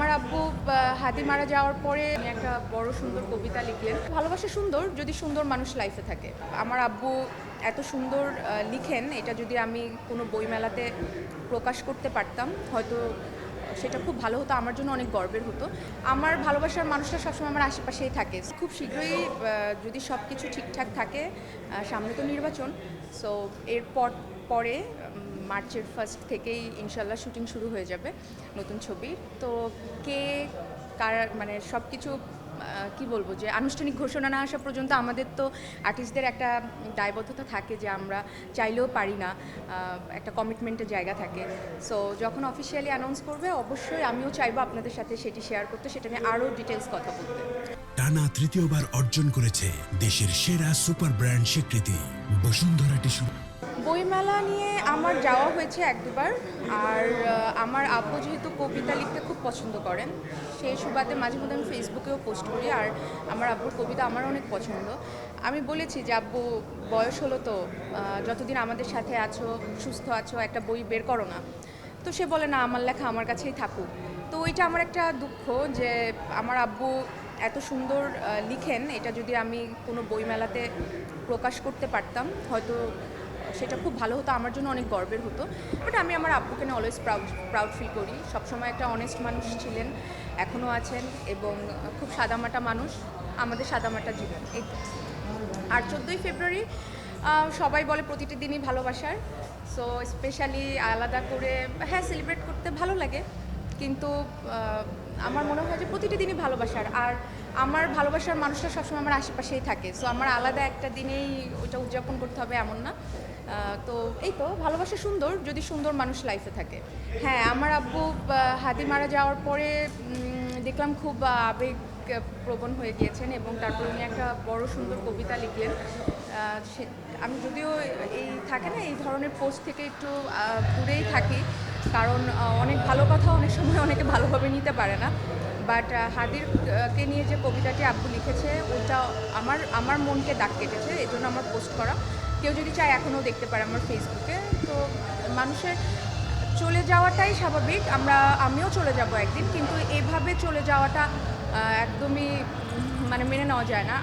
আমার আব্বু হাদি মারা যাওয়ার পরে উনি একটা বড় সুন্দর কবিতা লিখলেন। ভালোবাসা সুন্দর যদি সুন্দর মানুষ লাইফে থাকে। আমার আব্বু এত সুন্দর লিখেন, এটা যদি আমি কোনো বইমেলাতে প্রকাশ করতে পারতাম হয়তো সেটা খুব ভালো হতো, আমার জন্য অনেক গর্বের হতো। আমার ভালোবাসার মানুষটা সবসময় আমার আশেপাশেই থাকে। খুব শীঘ্রই যদি সব কিছু ঠিকঠাক থাকে, সামনে তো নির্বাচন, সো পরে মার্চের ফার্স্ট থেকেই ইনশাল্লাহ শুটিং শুরু হয়ে যাবে নতুন ছবির। তো কে কার মানে সব কিছু কি বলবো, যে আনুষ্ঠানিক ঘোষণা না আসা পর্যন্ত আমাদের তো আর্টিস্টদের একটা দায়বদ্ধতা থাকে যে আমরা চাইলেও পারি না, একটা কমিটমেন্টের জায়গা থাকে। সো যখন অফিসিয়ালি অ্যানাউন্স করবে অবশ্যই আমিও চাইবো আপনাদের সাথে সেটি শেয়ার করতে, সেটা নিয়ে আরও ডিটেলস কথা বলতে। টানা তৃতীয়বার অর্জন করেছে দেশের সেরা সুপার ব্র্যান্ড স্বীকৃতি বসুন্ধরা টিস্যু। বইমেলা নিয়ে আমার যাওয়া হয়েছে এক দুবার। আর আমার আব্বু যেহেতু কবিতা লিখতে খুব পছন্দ করেন, সেই সুবাদে মাঝে মধ্যে আমি ফেসবুকেও পোস্ট করি। আর আমার আব্বুর কবিতা আমার অনেক পছন্দ। আমি বলেছি যে আব্বু, বয়স হলো তো, যতদিন আমাদের সাথে আছো, সুস্থ আছো, একটা বই বের করো না। তো সে বলে না, আমার লেখা আমার কাছেই থাকুক। তো ওইটা আমার একটা দুঃখ যে আমার আব্বু এত সুন্দর লিখেন, এটা যদি আমি কোনো বইমেলাতে প্রকাশ করতে পারতাম হয়তো সেটা খুব ভালো হতো, আমার জন্য অনেক গর্বের হতো। বাট আমি আমার আব্বুকে নিয়ে অলওয়েজ প্রাউড ফিল করি। সবসময় একটা অনেস্ট মানুষ ছিলেন, এখনও আছেন, এবং খুব সাদামাটা মানুষ, আমাদের সাদামাটা জীবন। এই আর 14ই ফেব্রুয়ারি সবাই বলে প্রতিটি দিনই ভালোবাসার। সো স্পেশালি আলাদা করে হ্যাঁ সেলিব্রেট করতে ভালো লাগে, কিন্তু আমার মনে হয় যে প্রতিটি দিনই ভালোবাসার। আর আমার ভালোবাসার মানুষটা সবসময় আমার আশেপাশেই থাকে। সো আমার আলাদা একটা দিনেই ওইটা উদযাপন করতে হবে এমন না। তো এই তো, ভালোবাসা সুন্দর যদি সুন্দর মানুষ লাইফে থাকে। হ্যাঁ, আমার আব্বু হাদি মারা যাওয়ার পরে দেখলাম খুব আবেগ প্রবণ হয়ে গিয়েছেন, এবং তারপর উনি একটা বড় সুন্দর কবিতা লিখলেন। আমি যদিও এই থাকে না এই ধরনের পোস্ট থেকে একটু দূরেই থাকি, কারণ অনেক ভালো কথা অনেক সময় অনেকে ভালোভাবে নিতে পারে না। বাট হাদিরকে নিয়ে যে কবিতাটি আব্বু লিখেছে ওটা আমার মনকে দাগ কেটেছে, এই জন্য আমার পোস্ট করা। কেউ যদি চায় এখনও দেখতে পারে আমার ফেসবুকে। তো মানুষের চলে যাওয়াটাই স্বাভাবিক, আমিও চলে যাব একদিন, কিন্তু এভাবে চলে যাওয়াটা একদমই মানে মেনে নেওয়া যায় না।